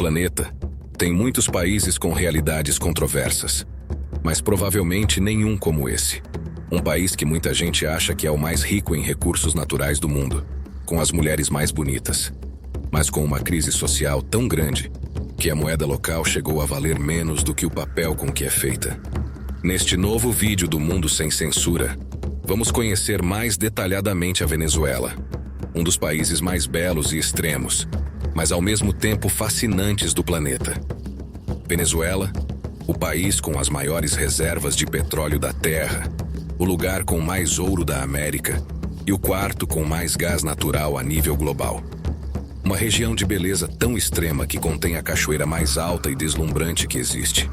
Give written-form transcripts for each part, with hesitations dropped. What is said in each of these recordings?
planeta, tem muitos países com realidades controversas, mas provavelmente nenhum como esse. Um país que muita gente acha que é o mais rico em recursos naturais do mundo, com as mulheres mais bonitas, mas com uma crise social tão grande que a moeda local chegou a valer menos do que o papel com que é feita. Neste novo vídeo do Mundo Sem Censura, vamos conhecer mais detalhadamente a Venezuela, um dos países mais belos e extremos, mas ao mesmo tempo fascinantes do planeta. Venezuela, o país com as maiores reservas de petróleo da Terra, o lugar com mais ouro da América e o quarto com mais gás natural a nível global. Uma região de beleza tão extrema que contém a cachoeira mais alta e deslumbrante que existe,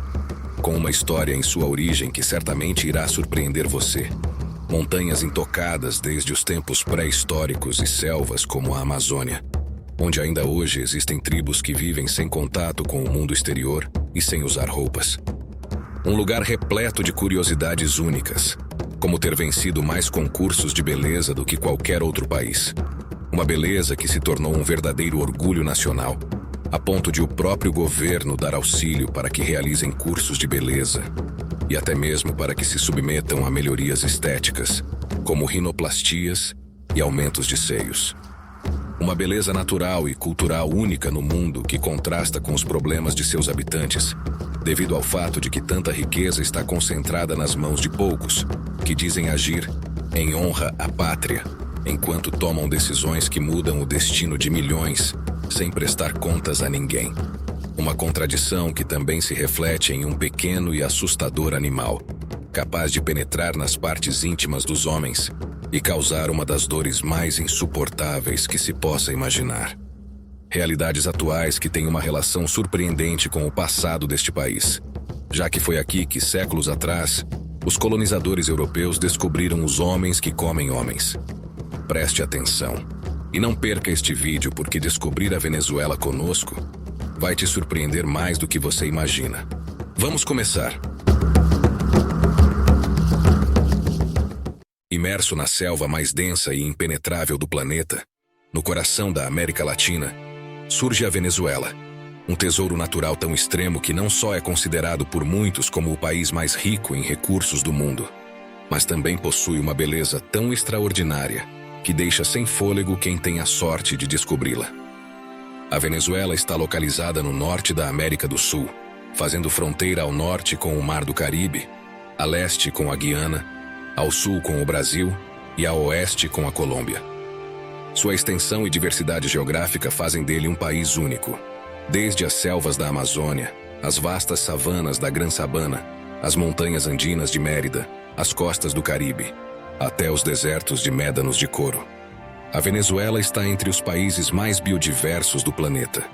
com uma história em sua origem que certamente irá surpreender você. Montanhas intocadas desde os tempos pré-históricos e selvas como a Amazônia, onde ainda hoje existem tribos que vivem sem contato com o mundo exterior e sem usar roupas. Um lugar repleto de curiosidades únicas, como ter vencido mais concursos de beleza do que qualquer outro país. Uma beleza que se tornou um verdadeiro orgulho nacional, a ponto de o próprio governo dar auxílio para que realizem cursos de beleza e até mesmo para que se submetam a melhorias estéticas, como rinoplastias e aumentos de seios. Uma beleza natural e cultural única no mundo que contrasta com os problemas de seus habitantes, devido ao fato de que tanta riqueza está concentrada nas mãos de poucos, que dizem agir em honra à pátria, enquanto tomam decisões que mudam o destino de milhões, sem prestar contas a ninguém. Uma contradição que também se reflete em um pequeno e assustador animal, capaz de penetrar nas partes íntimas dos homens e causar uma das dores mais insuportáveis que se possa imaginar. Realidades atuais que têm uma relação surpreendente com o passado deste país, já que foi aqui que, séculos atrás, os colonizadores europeus descobriram os homens que comem homens. Preste atenção e não perca este vídeo, porque descobrir a Venezuela conosco vai te surpreender mais do que você imagina. Vamos começar! Imerso na selva mais densa e impenetrável do planeta, no coração da América Latina, surge a Venezuela, um tesouro natural tão extremo que não só é considerado por muitos como o país mais rico em recursos do mundo, mas também possui uma beleza tão extraordinária que deixa sem fôlego quem tem a sorte de descobri-la. A Venezuela está localizada no norte da América do Sul, fazendo fronteira ao norte com o Mar do Caribe, a leste com a Guiana, ao sul com o Brasil e a oeste com a Colômbia. Sua extensão e diversidade geográfica fazem dele um país único, desde as selvas da Amazônia, as vastas savanas da Gran Sabana, as montanhas andinas de Mérida, as costas do Caribe, até os desertos de médanos de couro. A Venezuela está entre os países mais biodiversos do planeta,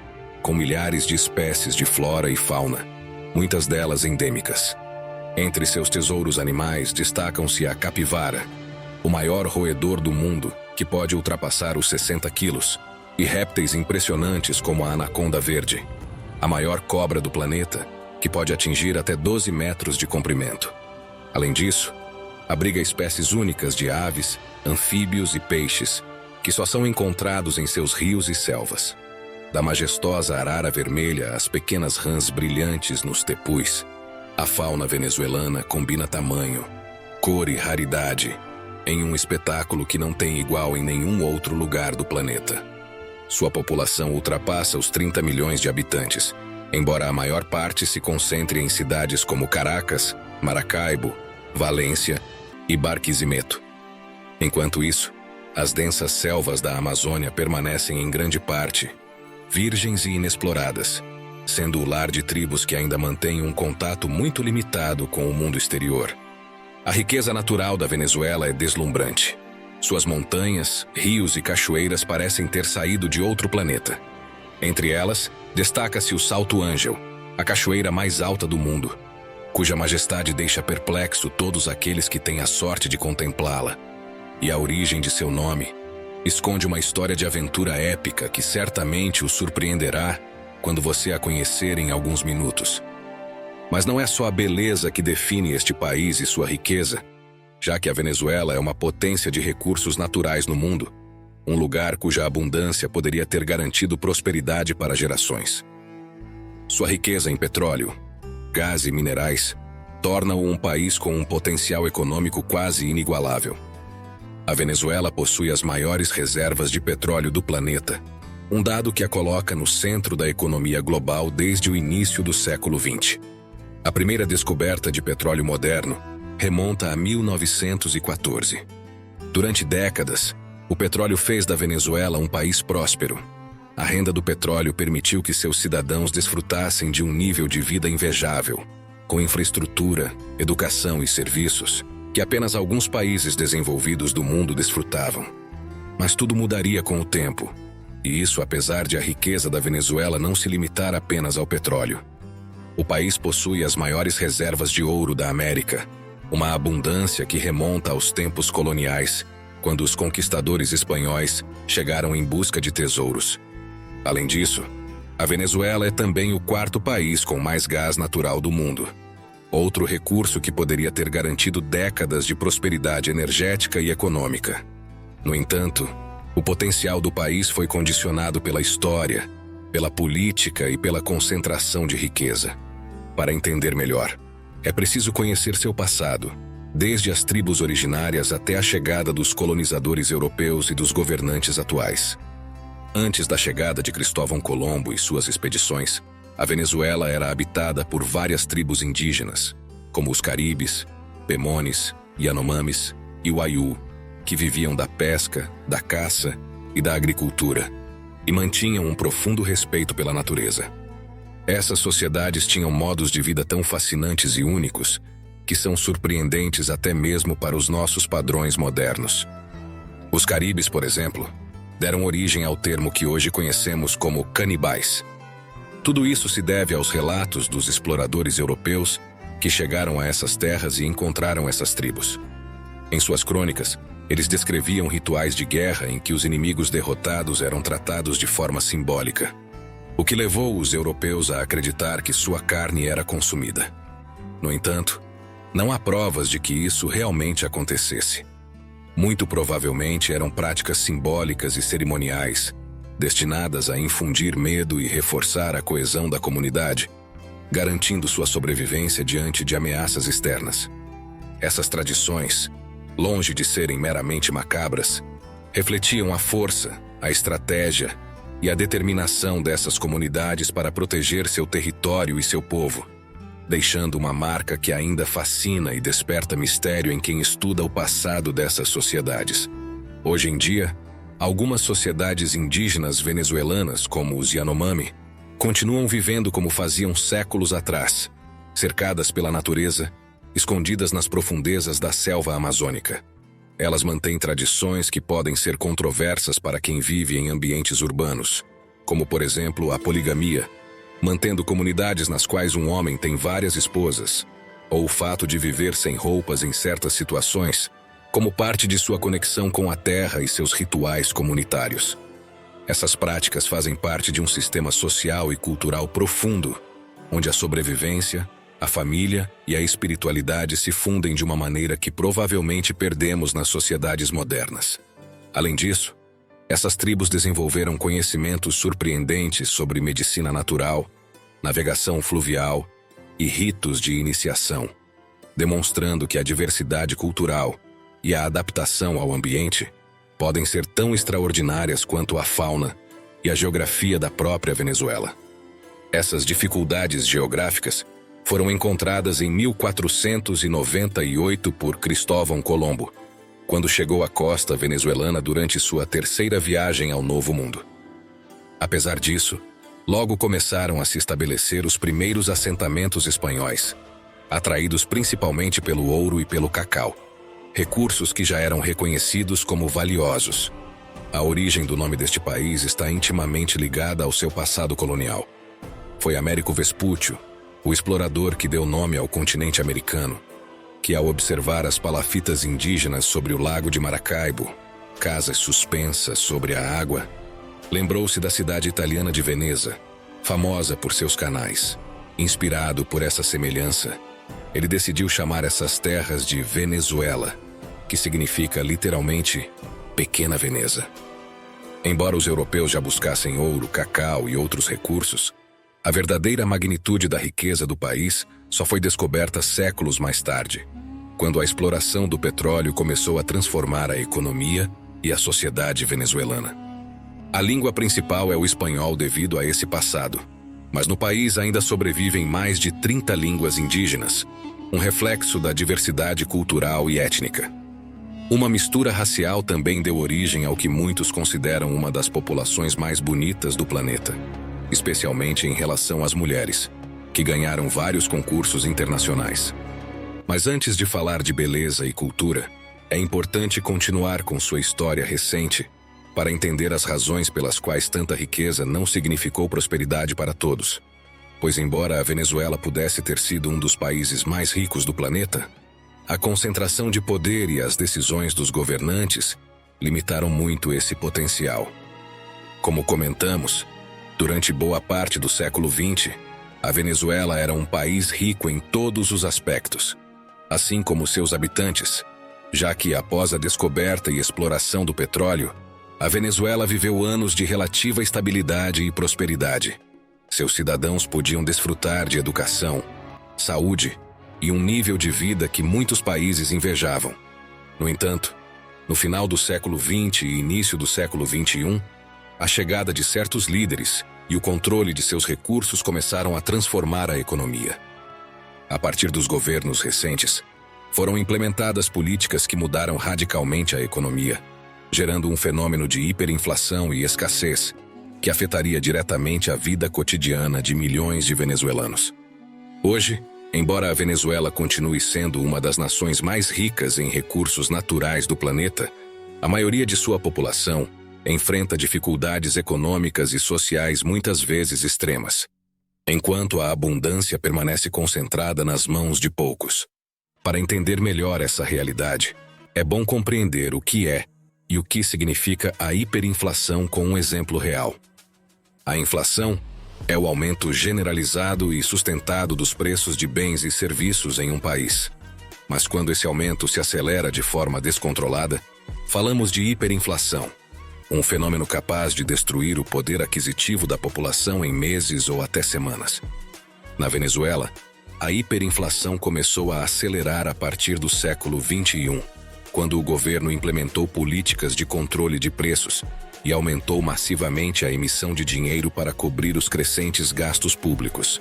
com milhares de espécies de flora e fauna, muitas delas endêmicas. Entre seus tesouros animais destacam-se a capivara, o maior roedor do mundo, que pode ultrapassar os 60 quilos, e répteis impressionantes como a anaconda verde, a maior cobra do planeta, que pode atingir até 12 metros de comprimento. Além disso, abriga espécies únicas de aves, anfíbios e peixes, que só são encontrados em seus rios e selvas. Da majestosa arara vermelha às pequenas rãs brilhantes nos tepus, a fauna venezuelana combina tamanho, cor e raridade em um espetáculo que não tem igual em nenhum outro lugar do planeta. Sua população ultrapassa os 30 milhões de habitantes, embora a maior parte se concentre em cidades como Caracas, Maracaibo, Valência e Barquisimeto. Enquanto isso, as densas selvas da Amazônia permanecem em grande parte virgens e inexploradas, sendo o lar de tribos que ainda mantêm um contato muito limitado com o mundo exterior. A riqueza natural da Venezuela é deslumbrante. Suas montanhas, rios e cachoeiras parecem ter saído de outro planeta. Entre elas, destaca-se o Salto Ángel, a cachoeira mais alta do mundo, cuja majestade deixa perplexo todos aqueles que têm a sorte de contemplá-la. E a origem de seu nome esconde uma história de aventura épica que certamente o surpreenderá quando você a conhecer em alguns minutos. Mas não é só a beleza que define este país e sua riqueza, já que a Venezuela é uma potência de recursos naturais no mundo, um lugar cuja abundância poderia ter garantido prosperidade para gerações. Sua riqueza em petróleo, gás e minerais torna-o um país com um potencial econômico quase inigualável. A Venezuela possui as maiores reservas de petróleo do planeta, um dado que a coloca no centro da economia global desde o início do século XX. A primeira descoberta de petróleo moderno remonta a 1914. Durante décadas, o petróleo fez da Venezuela um país próspero. A renda do petróleo permitiu que seus cidadãos desfrutassem de um nível de vida invejável, com infraestrutura, educação e serviços que apenas alguns países desenvolvidos do mundo desfrutavam. Mas tudo mudaria com o tempo, e isso apesar de a riqueza da Venezuela não se limitar apenas ao petróleo. O país possui as maiores reservas de ouro da América, uma abundância que remonta aos tempos coloniais, quando os conquistadores espanhóis chegaram em busca de tesouros. Além disso, a Venezuela é também o quarto país com mais gás natural do mundo. Outro recurso que poderia ter garantido décadas de prosperidade energética e econômica. No entanto, o potencial do país foi condicionado pela história, pela política e pela concentração de riqueza. Para entender melhor, é preciso conhecer seu passado, desde as tribos originárias até a chegada dos colonizadores europeus e dos governantes atuais. Antes da chegada de Cristóvão Colombo e suas expedições, a Venezuela era habitada por várias tribos indígenas, como os Caribes, Pemones, Yanomamis e Wayuu, que viviam da pesca, da caça e da agricultura, e mantinham um profundo respeito pela natureza. Essas sociedades tinham modos de vida tão fascinantes e únicos que são surpreendentes até mesmo para os nossos padrões modernos. Os Caribes, por exemplo, deram origem ao termo que hoje conhecemos como canibais. Tudo isso se deve aos relatos dos exploradores europeus que chegaram a essas terras e encontraram essas tribos. Em suas crônicas, eles descreviam rituais de guerra em que os inimigos derrotados eram tratados de forma simbólica, o que levou os europeus a acreditar que sua carne era consumida. No entanto, não há provas de que isso realmente acontecesse. Muito provavelmente eram práticas simbólicas e cerimoniais, destinadas a infundir medo e reforçar a coesão da comunidade, garantindo sua sobrevivência diante de ameaças externas. Essas tradições, longe de serem meramente macabras, refletiam a força, a estratégia e a determinação dessas comunidades para proteger seu território e seu povo, deixando uma marca que ainda fascina e desperta mistério em quem estuda o passado dessas sociedades. Hoje em dia, algumas sociedades indígenas venezuelanas, como os Yanomami, continuam vivendo como faziam séculos atrás, cercadas pela natureza, escondidas nas profundezas da selva amazônica. Elas mantêm tradições que podem ser controversas para quem vive em ambientes urbanos, como, por exemplo, a poligamia, mantendo comunidades nas quais um homem tem várias esposas, ou o fato de viver sem roupas em certas situações, como parte de sua conexão com a terra e seus rituais comunitários. Essas práticas fazem parte de um sistema social e cultural profundo, onde a sobrevivência, a família e a espiritualidade se fundem de uma maneira que provavelmente perdemos nas sociedades modernas. Além disso, essas tribos desenvolveram conhecimentos surpreendentes sobre medicina natural, navegação fluvial e ritos de iniciação, demonstrando que a diversidade cultural e a adaptação ao ambiente podem ser tão extraordinárias quanto a fauna e a geografia da própria Venezuela. Essas dificuldades geográficas foram encontradas em 1498 por Cristóvão Colombo, quando chegou à costa venezuelana durante sua terceira viagem ao Novo Mundo. Apesar disso, logo começaram a se estabelecer os primeiros assentamentos espanhóis, atraídos principalmente pelo ouro e pelo cacau, recursos que já eram reconhecidos como valiosos. A origem do nome deste país está intimamente ligada ao seu passado colonial. Foi Américo Vespúcio, o explorador que deu nome ao continente americano, que ao observar as palafitas indígenas sobre o lago de Maracaibo, casas suspensas sobre a água, lembrou-se da cidade italiana de Veneza, famosa por seus canais. Inspirado por essa semelhança, ele decidiu chamar essas terras de Venezuela, que significa literalmente Pequena Veneza. Embora os europeus já buscassem ouro, cacau e outros recursos, A verdadeira magnitude da riqueza do país só foi descoberta séculos mais tarde, quando a exploração do petróleo começou a transformar a economia e a sociedade venezuelana. A língua principal é o espanhol devido a esse passado, mas no país ainda sobrevivem mais de 30 línguas indígenas, um reflexo da diversidade cultural e étnica. Uma mistura racial também deu origem ao que muitos consideram uma das populações mais bonitas do planeta, especialmente em relação às mulheres, que ganharam vários concursos internacionais. Mas antes de falar de beleza e cultura, é importante continuar com sua história recente para entender as razões pelas quais tanta riqueza não significou prosperidade para todos. Pois embora a Venezuela pudesse ter sido um dos países mais ricos do planeta, a concentração de poder e as decisões dos governantes limitaram muito esse potencial. Como comentamos, durante boa parte do século XX, a Venezuela era um país rico em todos os aspectos, assim como seus habitantes, já que após a descoberta e exploração do petróleo, a Venezuela viveu anos de relativa estabilidade e prosperidade. Seus cidadãos podiam desfrutar de educação, saúde e um nível de vida que muitos países invejavam. No entanto, no final do século XX e início do século XXI, a chegada de certos líderes e o controle de seus recursos começaram a transformar a economia. A partir dos governos recentes, foram implementadas políticas que mudaram radicalmente a economia, gerando um fenômeno de hiperinflação e escassez que afetaria diretamente a vida cotidiana de milhões de venezuelanos. Hoje, embora a Venezuela continue sendo uma das nações mais ricas em recursos naturais do planeta, a maioria de sua população enfrenta dificuldades econômicas e sociais muitas vezes extremas, enquanto a abundância permanece concentrada nas mãos de poucos. Para entender melhor essa realidade, é bom compreender o que é e o que significa a hiperinflação com um exemplo real. A inflação é o aumento generalizado e sustentado dos preços de bens e serviços em um país. Mas quando esse aumento se acelera de forma descontrolada, falamos de hiperinflação, um fenômeno capaz de destruir o poder aquisitivo da população em meses ou até semanas. Na Venezuela, a hiperinflação começou a acelerar a partir do século XXI, quando o governo implementou políticas de controle de preços e aumentou massivamente a emissão de dinheiro para cobrir os crescentes gastos públicos.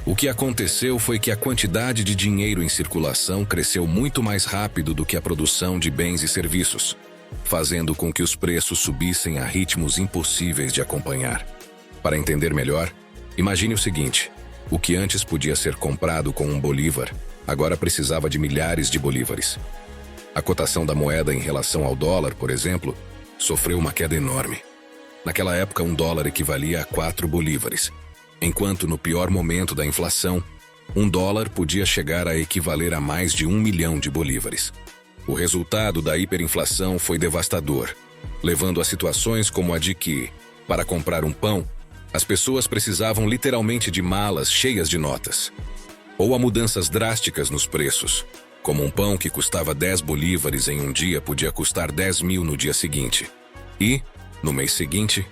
O que aconteceu foi que a quantidade de dinheiro em circulação cresceu muito mais rápido do que a produção de bens e serviços, fazendo com que os preços subissem a ritmos impossíveis de acompanhar. Para entender melhor, imagine o seguinte: o que antes podia ser comprado com um bolívar, agora precisava de milhares de bolívares. A cotação da moeda em relação ao dólar, por exemplo, sofreu uma queda enorme. Naquela época, um dólar equivalia a 4 bolívares, enquanto no pior momento da inflação, um dólar podia chegar a equivaler a mais de 1 milhão de bolívares. O resultado da hiperinflação foi devastador, levando a situações como a de que, para comprar um pão, as pessoas precisavam literalmente de malas cheias de notas. Ou a mudanças drásticas nos preços, como um pão que custava 10 bolívares em um dia podia custar 10 mil no dia seguinte. E, no mês seguinte,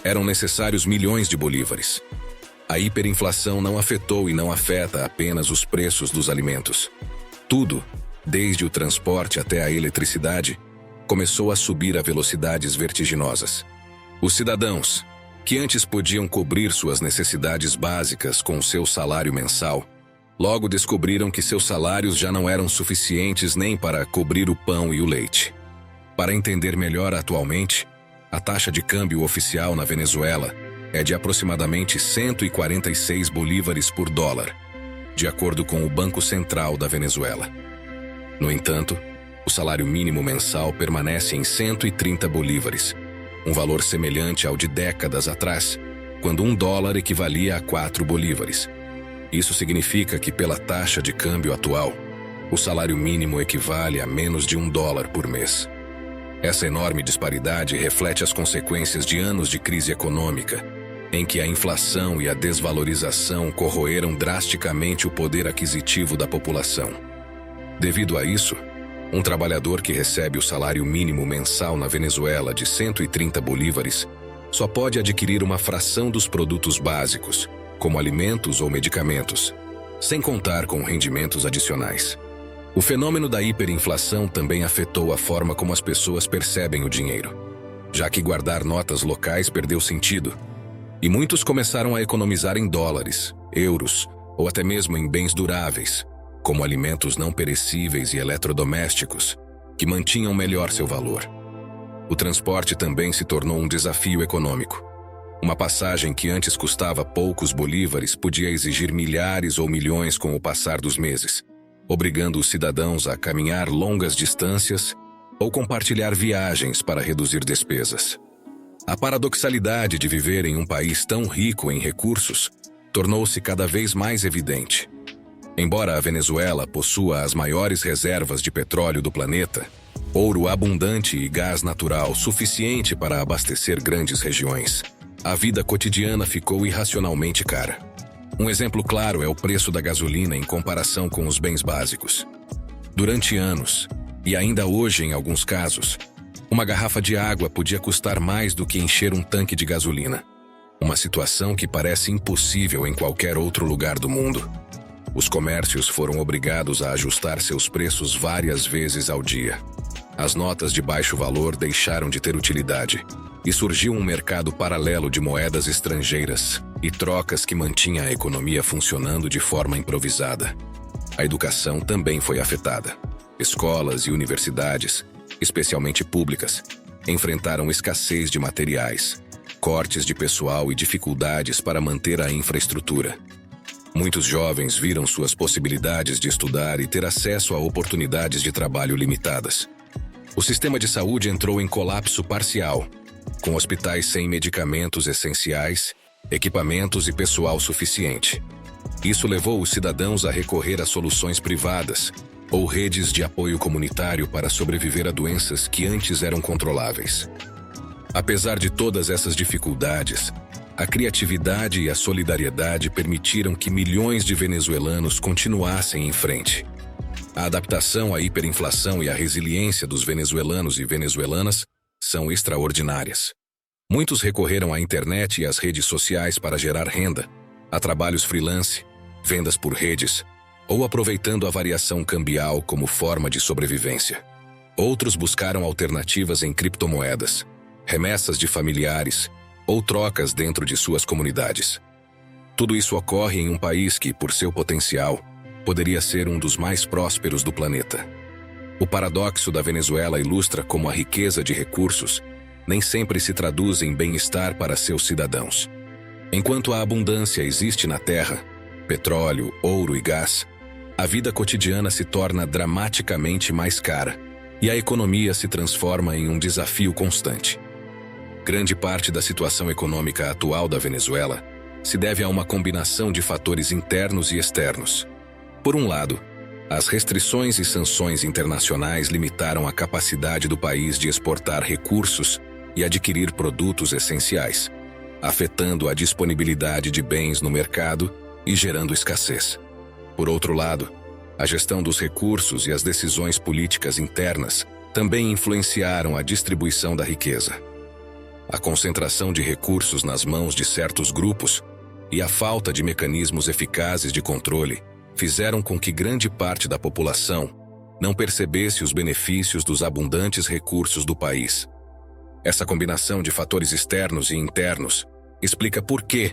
eram necessários milhões de bolívares. A hiperinflação não afetou e não afeta apenas os preços dos alimentos. Tudo, desde o transporte até a eletricidade, começou a subir a velocidades vertiginosas. Os cidadãos, que antes podiam cobrir suas necessidades básicas com o seu salário mensal, logo descobriram que seus salários já não eram suficientes nem para cobrir o pão e o leite. Para entender melhor atualmente, a taxa de câmbio oficial na Venezuela é de aproximadamente 146 bolívares por dólar, de acordo com o Banco Central da Venezuela. No entanto, o salário mínimo mensal permanece em 130 bolívares, um valor semelhante ao de décadas atrás, quando um dólar equivalia a 4 bolívares. Isso significa que, pela taxa de câmbio atual, o salário mínimo equivale a menos de $1 por mês. Essa enorme disparidade reflete as consequências de anos de crise econômica, em que a inflação e a desvalorização corroeram drasticamente o poder aquisitivo da população. Devido a isso, um trabalhador que recebe o salário mínimo mensal na Venezuela de 130 bolívares só pode adquirir uma fração dos produtos básicos, como alimentos ou medicamentos, sem contar com rendimentos adicionais. O fenômeno da hiperinflação também afetou a forma como as pessoas percebem o dinheiro, já que guardar notas locais perdeu sentido, e muitos começaram a economizar em dólares, euros ou até mesmo em bens duráveis, como alimentos não perecíveis e eletrodomésticos, que mantinham melhor seu valor. O transporte também se tornou um desafio econômico. Uma passagem que antes custava poucos bolívares podia exigir milhares ou milhões com o passar dos meses, obrigando os cidadãos a caminhar longas distâncias ou compartilhar viagens para reduzir despesas. A paradoxalidade de viver em um país tão rico em recursos tornou-se cada vez mais evidente. Embora a Venezuela possua as maiores reservas de petróleo do planeta, ouro abundante e gás natural suficiente para abastecer grandes regiões, a vida cotidiana ficou irracionalmente cara. Um exemplo claro é o preço da gasolina em comparação com os bens básicos. Durante anos, e ainda hoje em alguns casos, uma garrafa de água podia custar mais do que encher um tanque de gasolina. Uma situação que parece impossível em qualquer outro lugar do mundo. Os comércios foram obrigados a ajustar seus preços várias vezes ao dia. As notas de baixo valor deixaram de ter utilidade, e surgiu um mercado paralelo de moedas estrangeiras e trocas que mantinha a economia funcionando de forma improvisada. A educação também foi afetada. Escolas e universidades, especialmente públicas, enfrentaram escassez de materiais, cortes de pessoal e dificuldades para manter a infraestrutura. Muitos jovens viram suas possibilidades de estudar e ter acesso a oportunidades de trabalho limitadas. O sistema de saúde entrou em colapso parcial, com hospitais sem medicamentos essenciais, equipamentos e pessoal suficiente. Isso levou os cidadãos a recorrer a soluções privadas ou redes de apoio comunitário para sobreviver a doenças que antes eram controláveis. Apesar de todas essas dificuldades, a criatividade e a solidariedade permitiram que milhões de venezuelanos continuassem em frente. A adaptação à hiperinflação e a resiliência dos venezuelanos e venezuelanas são extraordinárias. Muitos recorreram à internet e às redes sociais para gerar renda, a trabalhos freelance, vendas por redes, ou aproveitando a variação cambial como forma de sobrevivência. Outros buscaram alternativas em criptomoedas, remessas de familiares ou trocas dentro de suas comunidades. Tudo isso ocorre em um país que, por seu potencial, poderia ser um dos mais prósperos do planeta. O paradoxo da Venezuela ilustra como a riqueza de recursos nem sempre se traduz em bem-estar para seus cidadãos. Enquanto a abundância existe na terra, petróleo, ouro e gás, a vida cotidiana se torna dramaticamente mais cara e a economia se transforma em um desafio constante. Grande parte da situação econômica atual da Venezuela se deve a uma combinação de fatores internos e externos. Por um lado, as restrições e sanções internacionais limitaram a capacidade do país de exportar recursos e adquirir produtos essenciais, afetando a disponibilidade de bens no mercado e gerando escassez. Por outro lado, a gestão dos recursos e as decisões políticas internas também influenciaram a distribuição da riqueza. A concentração de recursos nas mãos de certos grupos e a falta de mecanismos eficazes de controle fizeram com que grande parte da população não percebesse os benefícios dos abundantes recursos do país. Essa combinação de fatores externos e internos explica por que,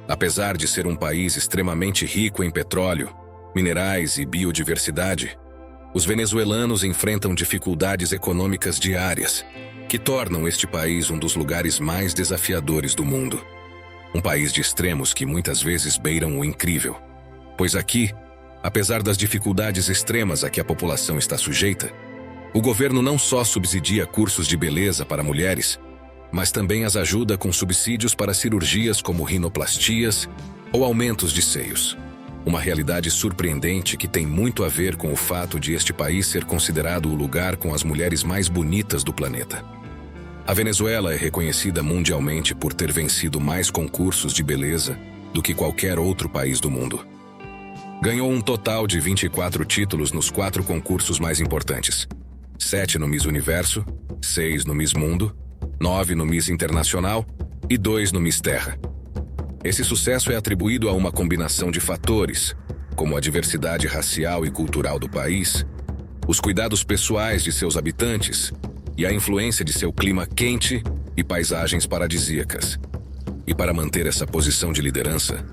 apesar de ser um país extremamente rico em petróleo, minerais e biodiversidade, os venezuelanos enfrentam dificuldades econômicas diárias que tornam este país um dos lugares mais desafiadores do mundo. Um país de extremos que muitas vezes beiram o incrível, pois aqui, apesar das dificuldades extremas a que a população está sujeita, o governo não só subsidia cursos de beleza para mulheres, mas também as ajuda com subsídios para cirurgias como rinoplastias ou aumentos de seios. Uma realidade surpreendente que tem muito a ver com o fato de este país ser considerado o lugar com as mulheres mais bonitas do planeta. A Venezuela é reconhecida mundialmente por ter vencido mais concursos de beleza do que qualquer outro país do mundo. Ganhou um total de 24 títulos nos 4 concursos mais importantes: 7 no Miss Universo, 6 no Miss Mundo, 9 no Miss Internacional e 2 no Miss Terra. Esse sucesso é atribuído a uma combinação de fatores, como a diversidade racial e cultural do país, os cuidados pessoais de seus habitantes e a influência de seu clima quente e paisagens paradisíacas. E para manter essa posição de liderança,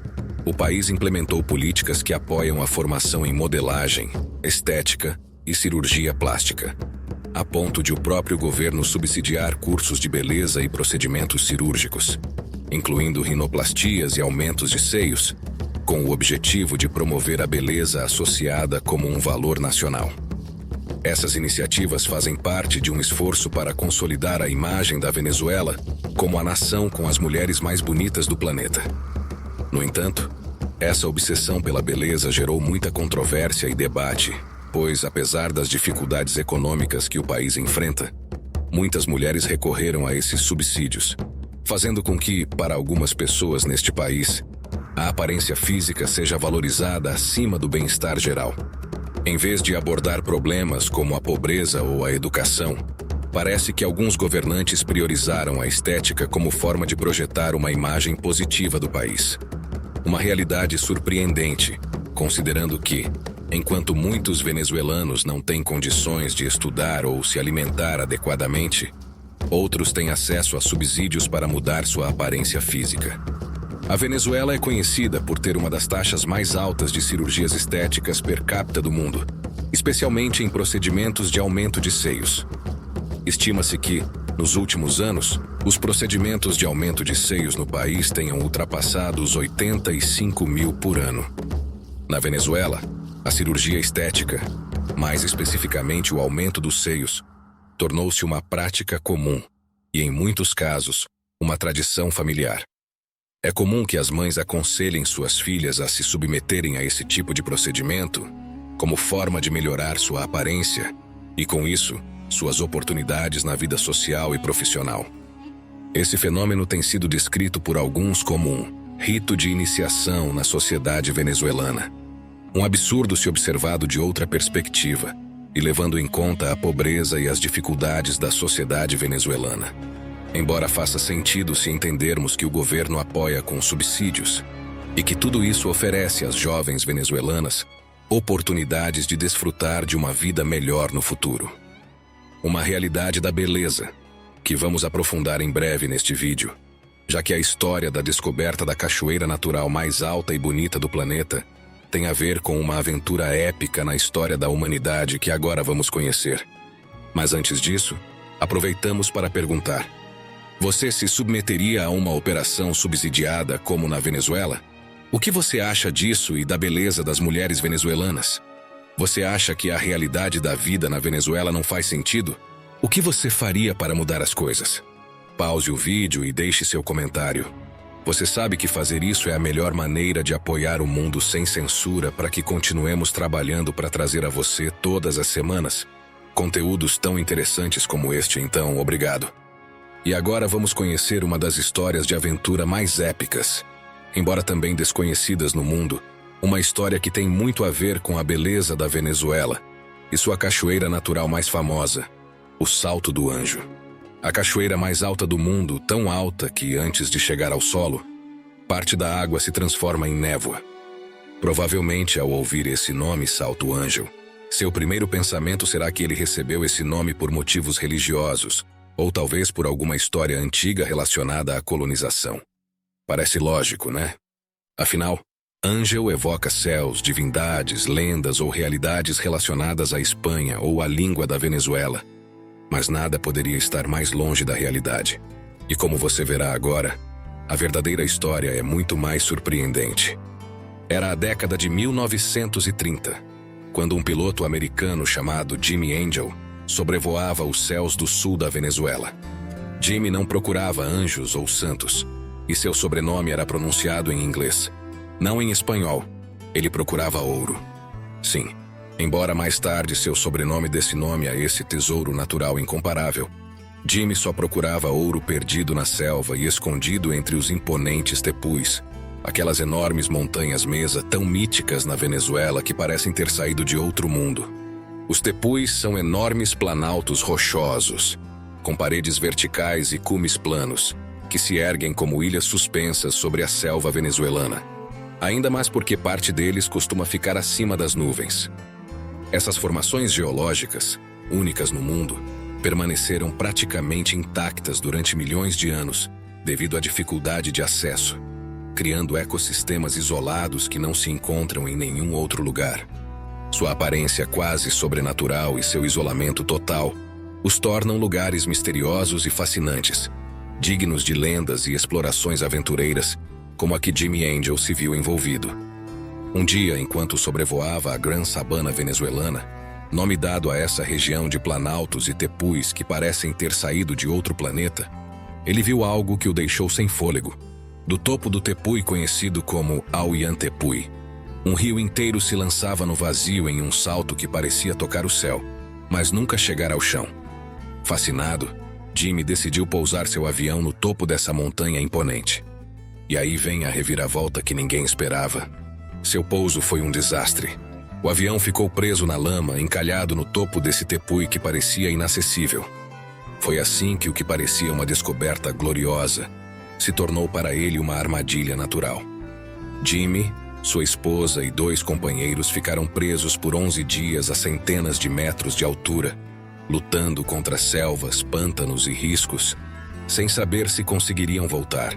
o país implementou políticas que apoiam a formação em modelagem, estética e cirurgia plástica, a ponto de o próprio governo subsidiar cursos de beleza e procedimentos cirúrgicos, incluindo rinoplastias e aumentos de seios, com o objetivo de promover a beleza associada como um valor nacional. Essas iniciativas fazem parte de um esforço para consolidar a imagem da Venezuela como a nação com as mulheres mais bonitas do planeta. No entanto, essa obsessão pela beleza gerou muita controvérsia e debate, pois, apesar das dificuldades econômicas que o país enfrenta, muitas mulheres recorreram a esses subsídios, fazendo com que, para algumas pessoas neste país, a aparência física seja valorizada acima do bem-estar geral. Em vez de abordar problemas como a pobreza ou a educação, parece que alguns governantes priorizaram a estética como forma de projetar uma imagem positiva do país. Uma realidade surpreendente, considerando que, enquanto muitos venezuelanos não têm condições de estudar ou se alimentar adequadamente, outros têm acesso a subsídios para mudar sua aparência física. A Venezuela é conhecida por ter uma das taxas mais altas de cirurgias estéticas per capita do mundo, especialmente em procedimentos de aumento de seios. Estima-se que, nos últimos anos, os procedimentos de aumento de seios no país tenham ultrapassado os 85 mil por ano. Na Venezuela, a cirurgia estética, mais especificamente o aumento dos seios, tornou-se uma prática comum e, em muitos casos, uma tradição familiar. É comum que as mães aconselhem suas filhas a se submeterem a esse tipo de procedimento como forma de melhorar sua aparência e, com isso, suas oportunidades na vida social e profissional. Esse fenômeno tem sido descrito por alguns como um rito de iniciação na sociedade venezuelana. Um absurdo se observado de outra perspectiva e levando em conta a pobreza e as dificuldades da sociedade venezuelana. Embora faça sentido se entendermos que o governo apoia com subsídios e que tudo isso oferece às jovens venezuelanas oportunidades de desfrutar de uma vida melhor no futuro. Uma realidade da beleza, que vamos aprofundar em breve neste vídeo, já que a história da descoberta da cachoeira natural mais alta e bonita do planeta tem a ver com uma aventura épica na história da humanidade que agora vamos conhecer. Mas antes disso, aproveitamos para perguntar: você se submeteria a uma operação subsidiada como na Venezuela? O que você acha disso e da beleza das mulheres venezuelanas? Você acha que a realidade da vida na Venezuela não faz sentido? O que você faria para mudar as coisas? Pause o vídeo e deixe seu comentário. Você sabe que fazer isso é a melhor maneira de apoiar o mundo sem censura para que continuemos trabalhando para trazer a você todas as semanas conteúdos tão interessantes como este, então obrigado. E agora vamos conhecer uma das histórias de aventura mais épicas, embora também desconhecidas no mundo, uma história que tem muito a ver com a beleza da Venezuela e sua cachoeira natural mais famosa, o Salto do Anjo. A cachoeira mais alta do mundo, tão alta que, antes de chegar ao solo, parte da água se transforma em névoa. Provavelmente, ao ouvir esse nome, Salto Anjo, seu primeiro pensamento será que ele recebeu esse nome por motivos religiosos, ou talvez por alguma história antiga relacionada à colonização. Parece lógico, né? Afinal, Ángel evoca céus, divindades, lendas ou realidades relacionadas à Espanha ou à língua da Venezuela. Mas nada poderia estar mais longe da realidade. E como você verá agora, a verdadeira história é muito mais surpreendente. Era a década de 1930, quando um piloto americano chamado Jimmy Angel sobrevoava os céus do sul da Venezuela. Jimmy não procurava anjos ou santos, e seu sobrenome era pronunciado em inglês, não em espanhol. Ele procurava ouro. Sim, embora mais tarde seu sobrenome desse nome a esse tesouro natural incomparável, Jimmy só procurava ouro perdido na selva e escondido entre os imponentes tepus, aquelas enormes montanhas mesa tão míticas na Venezuela que parecem ter saído de outro mundo. Os tepus são enormes planaltos rochosos, com paredes verticais e cumes planos, que se erguem como ilhas suspensas sobre a selva venezuelana, ainda mais porque parte deles costuma ficar acima das nuvens. Essas formações geológicas, únicas no mundo, permaneceram praticamente intactas durante milhões de anos devido à dificuldade de acesso, criando ecossistemas isolados que não se encontram em nenhum outro lugar. Sua aparência quase sobrenatural e seu isolamento total os tornam lugares misteriosos e fascinantes, dignos de lendas e explorações aventureiras, como a que Jimmy Angel se viu envolvido. Um dia, enquanto sobrevoava a Gran Sabana venezuelana, nome dado a essa região de planaltos e tepus que parecem ter saído de outro planeta, ele viu algo que o deixou sem fôlego. Do topo do tepui conhecido como Ollantaytambo, um rio inteiro se lançava no vazio em um salto que parecia tocar o céu, mas nunca chegar ao chão. Fascinado, Jimmy decidiu pousar seu avião no topo dessa montanha imponente. E aí vem a reviravolta que ninguém esperava. Seu pouso foi um desastre. O avião ficou preso na lama, encalhado no topo desse tepui que parecia inacessível. Foi assim que o que parecia uma descoberta gloriosa se tornou para ele uma armadilha natural. Jimmy, sua esposa e 2 companheiros ficaram presos por 11 dias a centenas de metros de altura, lutando contra selvas, pântanos e riscos, sem saber se conseguiriam voltar.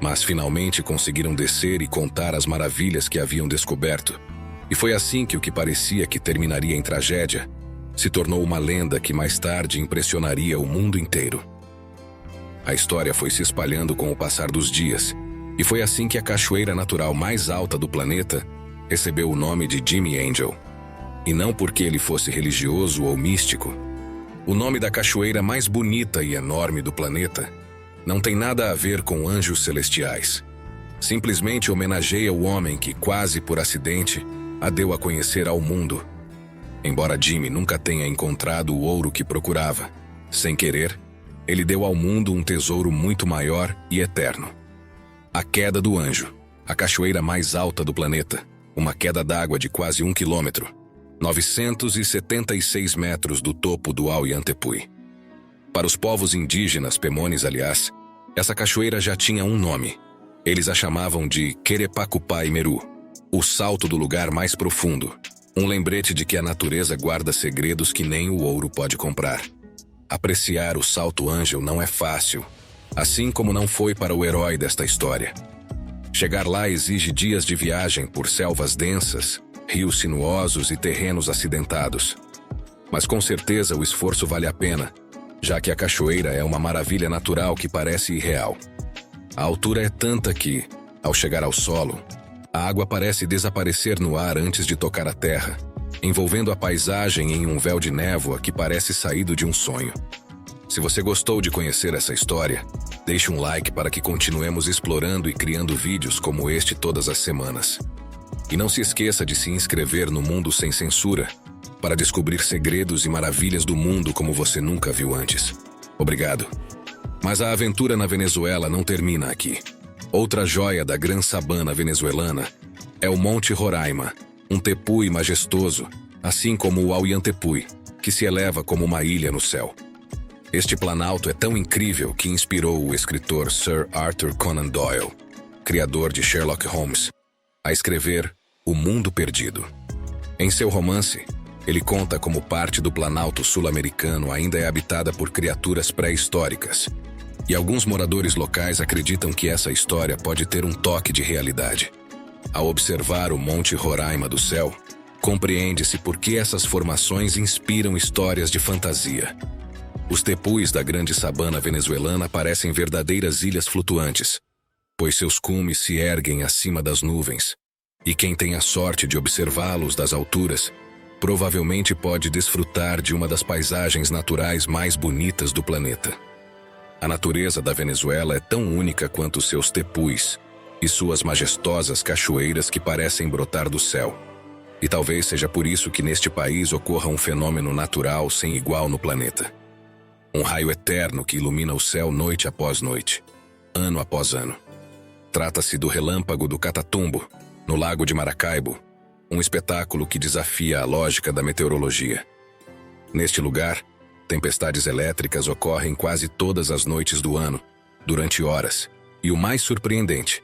Mas finalmente conseguiram descer e contar as maravilhas que haviam descoberto. E foi assim que o que parecia que terminaria em tragédia se tornou uma lenda que mais tarde impressionaria o mundo inteiro. A história foi se espalhando com o passar dos dias, e foi assim que a cachoeira natural mais alta do planeta recebeu o nome de Jimmy Angel. E não porque ele fosse religioso ou místico. O nome da cachoeira mais bonita e enorme do planeta não tem nada a ver com anjos celestiais. Simplesmente homenageia o homem que, quase por acidente, a deu a conhecer ao mundo. Embora Jimmy nunca tenha encontrado o ouro que procurava, sem querer, ele deu ao mundo um tesouro muito maior e eterno. A Queda do Anjo, a cachoeira mais alta do planeta, uma queda d'água de quase 1 quilômetro, 976 metros do topo do Ollantaytambo. Para os povos indígenas Pemones, aliás, essa cachoeira já tinha um nome. Eles a chamavam de Querepacupá-Imeru, o salto do lugar mais profundo, um lembrete de que a natureza guarda segredos que nem o ouro pode comprar. Apreciar o Salto Ângel não é fácil, assim como não foi para o herói desta história. Chegar lá exige dias de viagem por selvas densas, rios sinuosos e terrenos acidentados. Mas com certeza o esforço vale a pena, já que a cachoeira é uma maravilha natural que parece irreal. A altura é tanta que, ao chegar ao solo, a água parece desaparecer no ar antes de tocar a terra, envolvendo a paisagem em um véu de névoa que parece saído de um sonho. Se você gostou de conhecer essa história, deixe um like para que continuemos explorando e criando vídeos como este todas as semanas. E não se esqueça de se inscrever no Mundo Sem Censura para descobrir segredos e maravilhas do mundo como você nunca viu antes. Obrigado. Mas a aventura na Venezuela não termina aqui. Outra joia da Gran Sabana venezuelana é o Monte Roraima, um tepui majestoso, assim como o Ollantaytambo, que se eleva como uma ilha no céu. Este planalto é tão incrível que inspirou o escritor Sir Arthur Conan Doyle, criador de Sherlock Holmes, a escrever O Mundo Perdido. Em seu romance, ele conta como parte do Planalto sul-americano ainda é habitada por criaturas pré-históricas, e alguns moradores locais acreditam que essa história pode ter um toque de realidade. Ao observar o Monte Roraima do céu, compreende-se por que essas formações inspiram histórias de fantasia. Os tepus da Grande Sabana venezuelana parecem verdadeiras ilhas flutuantes, pois seus cumes se erguem acima das nuvens, e quem tem a sorte de observá-los das alturas provavelmente pode desfrutar de uma das paisagens naturais mais bonitas do planeta. A natureza da Venezuela é tão única quanto seus tepus e suas majestosas cachoeiras que parecem brotar do céu. E talvez seja por isso que neste país ocorra um fenômeno natural sem igual no planeta. Um raio eterno que ilumina o céu noite após noite, ano após ano. Trata-se do relâmpago do Catatumbo, no Lago de Maracaibo, um espetáculo que desafia a lógica da meteorologia. Neste lugar, tempestades elétricas ocorrem quase todas as noites do ano, durante horas, e o mais surpreendente,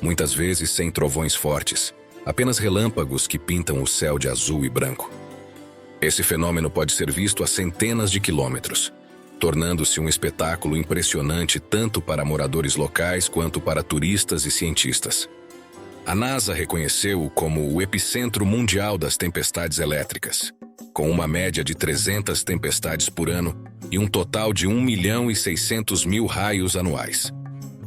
muitas vezes sem trovões fortes, apenas relâmpagos que pintam o céu de azul e branco. Esse fenômeno pode ser visto a centenas de quilômetros, tornando-se um espetáculo impressionante tanto para moradores locais quanto para turistas e cientistas. A NASA reconheceu-o como o epicentro mundial das tempestades elétricas, com uma média de 300 tempestades por ano e um total de 1.600.000 raios anuais.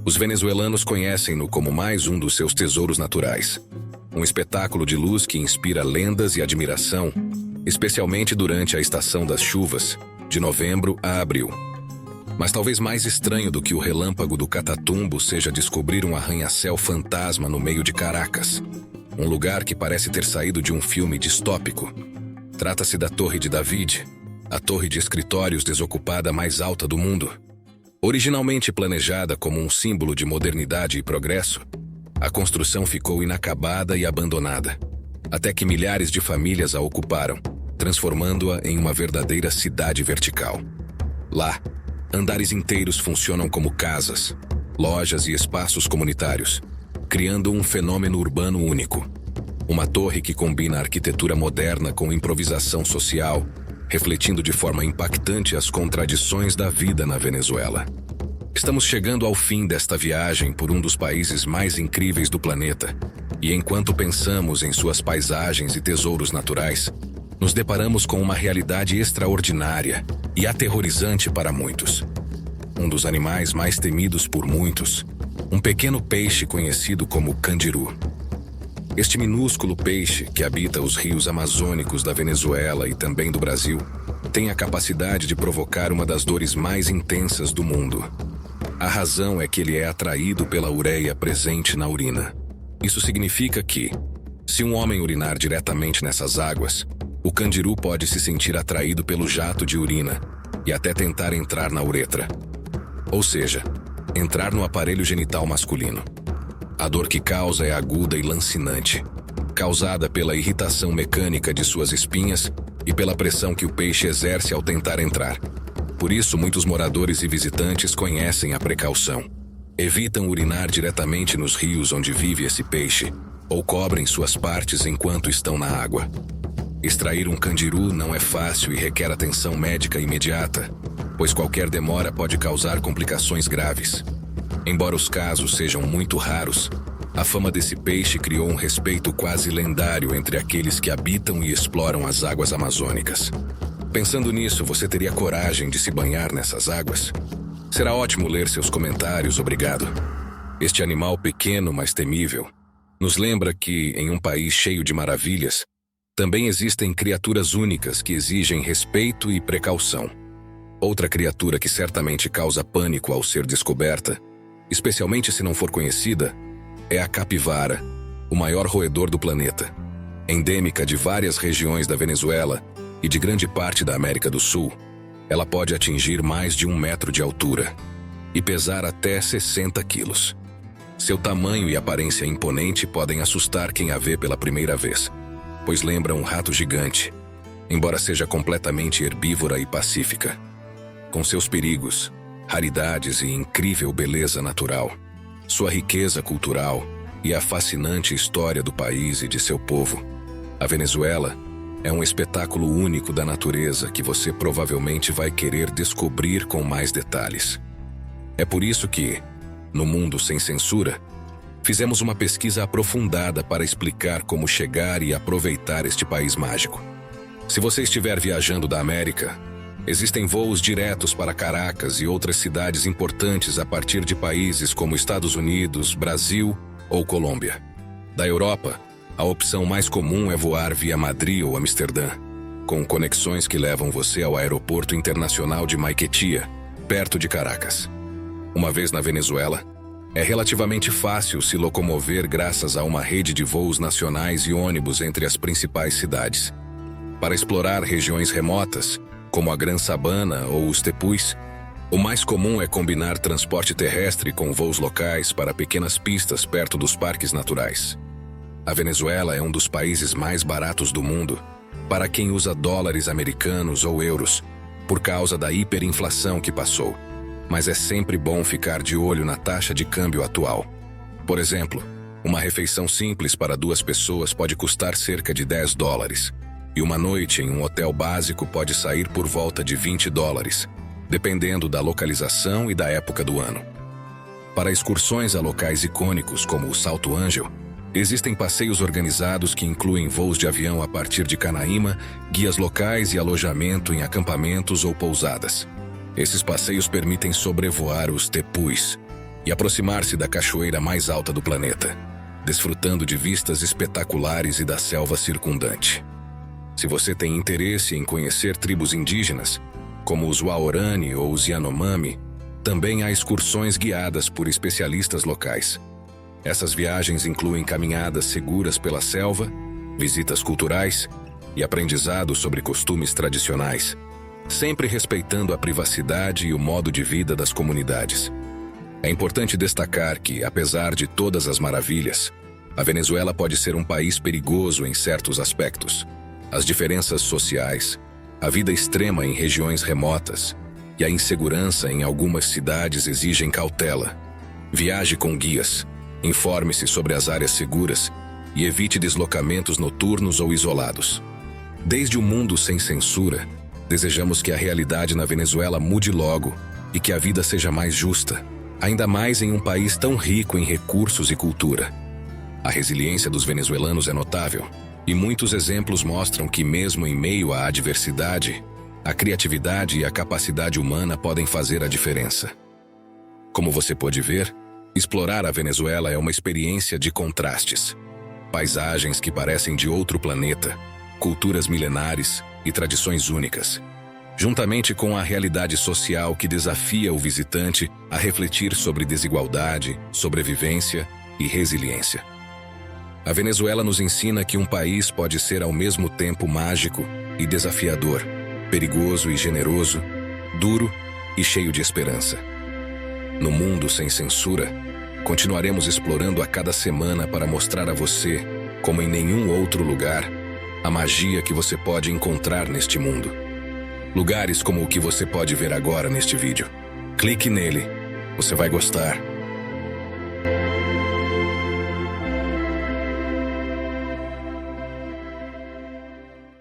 Os venezuelanos conhecem-no como mais um dos seus tesouros naturais, um espetáculo de luz que inspira lendas e admiração, especialmente durante a estação das chuvas, de novembro a abril. Mas talvez mais estranho do que o relâmpago do Catatumbo seja descobrir um arranha-céu fantasma no meio de Caracas, um lugar que parece ter saído de um filme distópico. Trata-se da Torre de David, a torre de escritórios desocupada mais alta do mundo. Originalmente planejada como um símbolo de modernidade e progresso, a construção ficou inacabada e abandonada, até que milhares de famílias a ocuparam, transformando-a em uma verdadeira cidade vertical. Lá, andares inteiros funcionam como casas, lojas e espaços comunitários, criando um fenômeno urbano único. Uma torre que combina a arquitetura moderna com improvisação social, refletindo de forma impactante as contradições da vida na Venezuela. Estamos chegando ao fim desta viagem por um dos países mais incríveis do planeta, e enquanto pensamos em suas paisagens e tesouros naturais, nos deparamos com uma realidade extraordinária e aterrorizante para muitos. Um dos animais mais temidos por muitos, um pequeno peixe conhecido como candiru. Este minúsculo peixe, que habita os rios amazônicos da Venezuela e também do Brasil, tem a capacidade de provocar uma das dores mais intensas do mundo. A razão é que ele é atraído pela ureia presente na urina. Isso significa que, se um homem urinar diretamente nessas águas, o candiru pode se sentir atraído pelo jato de urina e até tentar entrar na uretra. Ou seja, entrar no aparelho genital masculino. A dor que causa é aguda e lancinante, causada pela irritação mecânica de suas espinhas e pela pressão que o peixe exerce ao tentar entrar. Por isso, muitos moradores e visitantes conhecem a precaução. Evitam urinar diretamente nos rios onde vive esse peixe, ou cobrem suas partes enquanto estão na água. Extrair um candiru não é fácil e requer atenção médica imediata, pois qualquer demora pode causar complicações graves. Embora os casos sejam muito raros, a fama desse peixe criou um respeito quase lendário entre aqueles que habitam e exploram as águas amazônicas. Pensando nisso, você teria coragem de se banhar nessas águas? Será ótimo ler seus comentários, obrigado. Este animal pequeno, mas temível, nos lembra que, em um país cheio de maravilhas, também existem criaturas únicas que exigem respeito e precaução. Outra criatura que certamente causa pânico ao ser descoberta, especialmente se não for conhecida, é a capivara, o maior roedor do planeta. Endêmica de várias regiões da Venezuela e de grande parte da América do Sul, ela pode atingir mais de 1 metro de altura e pesar até 60 quilos. Seu tamanho e aparência imponente podem assustar quem a vê pela primeira vez, pois lembra um rato gigante, embora seja completamente herbívora e pacífica. Com seus perigos, raridades e incrível beleza natural, sua riqueza cultural e a fascinante história do país e de seu povo, a Venezuela é um espetáculo único da natureza que você provavelmente vai querer descobrir com mais detalhes. É por isso que, no Mundo Sem Censura, fizemos uma pesquisa aprofundada para explicar como chegar e aproveitar este país mágico. Se você estiver viajando da América, existem voos diretos para Caracas e outras cidades importantes a partir de países como Estados Unidos, Brasil ou Colômbia. Da Europa, a opção mais comum é voar via Madrid ou Amsterdã, com conexões que levam você ao Aeroporto Internacional de Maiquetía, perto de Caracas. Uma vez na Venezuela, é relativamente fácil se locomover graças a uma rede de voos nacionais e ônibus entre as principais cidades. Para explorar regiões remotas, como a Gran Sabana ou os Tepuis, o mais comum é combinar transporte terrestre com voos locais para pequenas pistas perto dos parques naturais. A Venezuela é um dos países mais baratos do mundo para quem usa dólares americanos ou euros, por causa da hiperinflação que passou. mas é sempre bom ficar de olho na taxa de câmbio atual. Por exemplo, uma refeição simples para 2 pessoas pode custar cerca de $10, e uma noite em um hotel básico pode sair por volta de $20, dependendo da localização e da época do ano. Para excursões a locais icônicos como o Salto Ángel, existem passeios organizados que incluem voos de avião a partir de Canaima, guias locais e alojamento em acampamentos ou pousadas. Esses passeios permitem sobrevoar os tepus e aproximar-se da cachoeira mais alta do planeta, desfrutando de vistas espetaculares e da selva circundante. Se você tem interesse em conhecer tribos indígenas, como os Waorani ou os Yanomami, também há excursões guiadas por especialistas locais. Essas viagens incluem caminhadas seguras pela selva, visitas culturais e aprendizado sobre costumes tradicionais, sempre respeitando a privacidade e o modo de vida das comunidades. É importante destacar que, apesar de todas as maravilhas, a Venezuela pode ser um país perigoso em certos aspectos. As diferenças sociais, a vida extrema em regiões remotas e a insegurança em algumas cidades exigem cautela. Viaje com guias, informe-se sobre as áreas seguras e evite deslocamentos noturnos ou isolados. Desde o mundo sem censura, desejamos que a realidade na Venezuela mude logo e que a vida seja mais justa, ainda mais em um país tão rico em recursos e cultura. A resiliência dos venezuelanos é notável, e muitos exemplos mostram que, mesmo em meio à adversidade, a criatividade e a capacidade humana podem fazer a diferença. Como você pode ver, explorar a Venezuela é uma experiência de contrastes. Paisagens que parecem de outro planeta, culturas milenares e tradições únicas, juntamente com a realidade social que desafia o visitante a refletir sobre desigualdade, sobrevivência e resiliência. A Venezuela nos ensina que um país pode ser ao mesmo tempo mágico e desafiador, perigoso e generoso, duro e cheio de esperança. No mundo sem censura, continuaremos explorando a cada semana para mostrar a você, como em nenhum outro lugar, a magia que você pode encontrar neste mundo. Lugares como o que você pode ver agora neste vídeo. Clique nele, você vai gostar.